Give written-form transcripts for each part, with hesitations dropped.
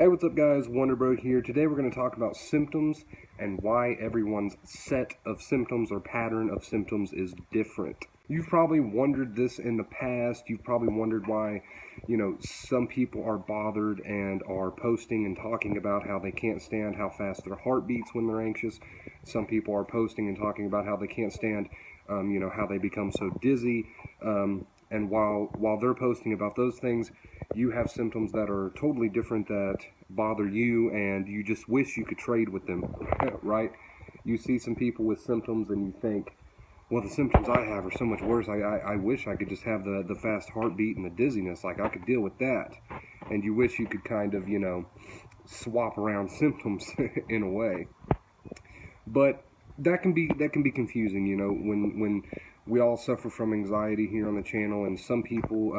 Hey, what's up guys, Wonderbro here. Today we're going to talk about symptoms and why everyone's set of symptoms or pattern of symptoms is different. You've probably wondered this in the past. You've probably wondered why, some people are bothered and are posting and talking about how they can't stand how fast their heart beats when they're anxious. Some people are posting and talking about how they can't stand, how they become so dizzy. And while they're posting about those things, you have symptoms that are totally different that bother you, and you just wish you could trade with them, right? You see some people with symptoms and you think, well, the symptoms I have are so much worse. I wish I could just have the fast heartbeat and the dizziness. Like, I could deal with that. And you wish you could kind of, swap around symptoms in a way. But that can be confusing, when we all suffer from anxiety here on the channel, and some people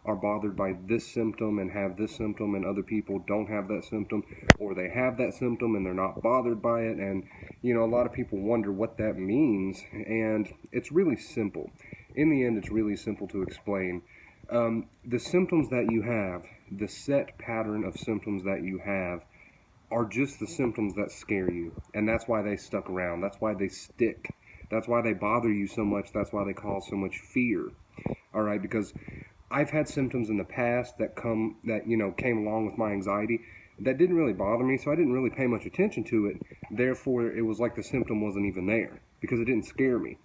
are bothered by this symptom and have this symptom, and other people don't have that symptom, or they have that symptom and they're not bothered by it. And a lot of people wonder what that means, and it's really simple. In the end, it's really simple to explain. The symptoms that you have, the set pattern of symptoms that you have, are just the symptoms that scare you, and that's why they stuck around. That's why they stick. That's why they bother you so much. That's why they cause so much fear. All right, because I've had symptoms in the past that came along with my anxiety that didn't really bother me, so I didn't really pay much attention to it. Therefore, it was like the symptom wasn't even there because it didn't scare me.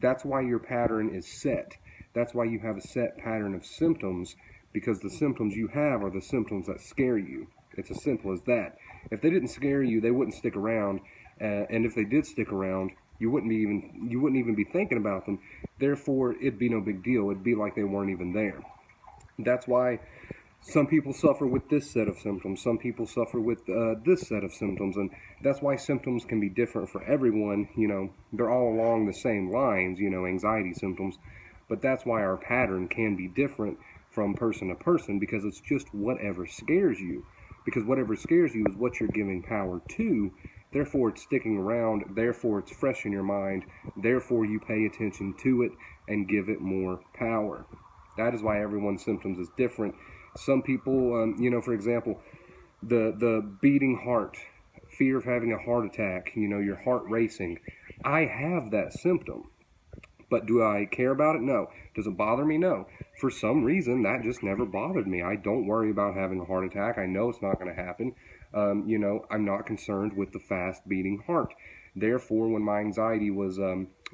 That's why your pattern is set. That's why you have a set pattern of symptoms, because the symptoms you have are the symptoms that scare you. It's as simple as that. If they didn't scare you, they wouldn't stick around, and if they did stick around, you wouldn't even be thinking about them. Therefore, it'd be no big deal. It'd be like they weren't even there. That's why some people suffer with this set of symptoms. Some people suffer with this set of symptoms, and that's why symptoms can be different for everyone. They're all along the same lines, anxiety symptoms, but that's why our pattern can be different from person to person, because it's just whatever scares you. Because whatever scares you is what you're giving power to. Therefore, it's sticking around. Therefore, it's fresh in your mind. Therefore, you pay attention to it and give it more power. That is why everyone's symptoms is different. Some people, for example, the beating heart, fear of having a heart attack, your heart racing. I have that symptom. But do I care about it? No. Does it bother me? No. For some reason, that just never bothered me. I don't worry about having a heart attack. I know it's not going to happen. I'm not concerned with the fast beating heart. Therefore, when my anxiety was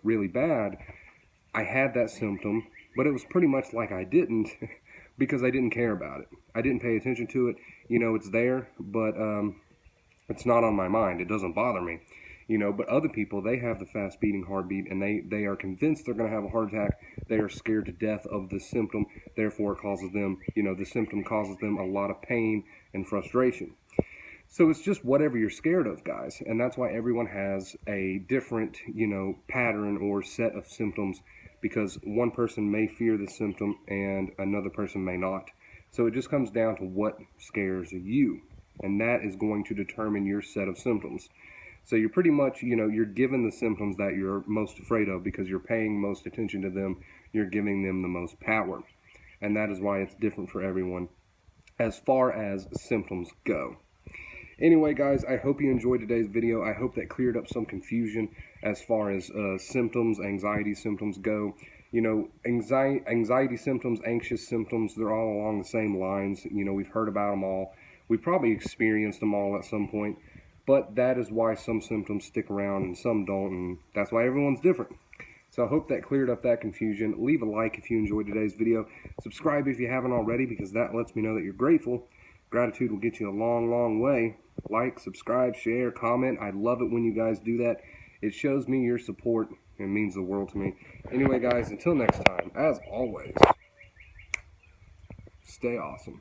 really bad, I had that symptom, but it was pretty much like I didn't because I didn't care about it. I didn't pay attention to it. It's there, but it's not on my mind. It doesn't bother me. But other people, they have the fast beating heartbeat, and they are convinced they're going to have a heart attack. They are scared to death of the symptom. Therefore, it causes them, the symptom causes them a lot of pain and frustration. So it's just whatever you're scared of, guys. And that's why everyone has a different, pattern or set of symptoms, because one person may fear the symptom and another person may not. So it just comes down to what scares you, and that is going to determine your set of symptoms. So you're pretty much, you're given the symptoms that you're most afraid of because you're paying most attention to them. You're giving them the most power. And that is why it's different for everyone as far as symptoms go. Anyway, guys, I hope you enjoyed today's video. I hope that cleared up some confusion as far as symptoms, anxiety symptoms go. Anxiety symptoms, anxious symptoms, they're all along the same lines. We've heard about them all. We've probably experienced them all at some point. But that is why some symptoms stick around and some don't, and that's why everyone's different. So I hope that cleared up that confusion. Leave a like if you enjoyed today's video. Subscribe if you haven't already, because that lets me know that you're grateful. Gratitude will get you a long, long way. Like, subscribe, share, comment. I love it when you guys do that. It shows me your support. It means the world to me. Anyway, guys, until next time, as always, stay awesome.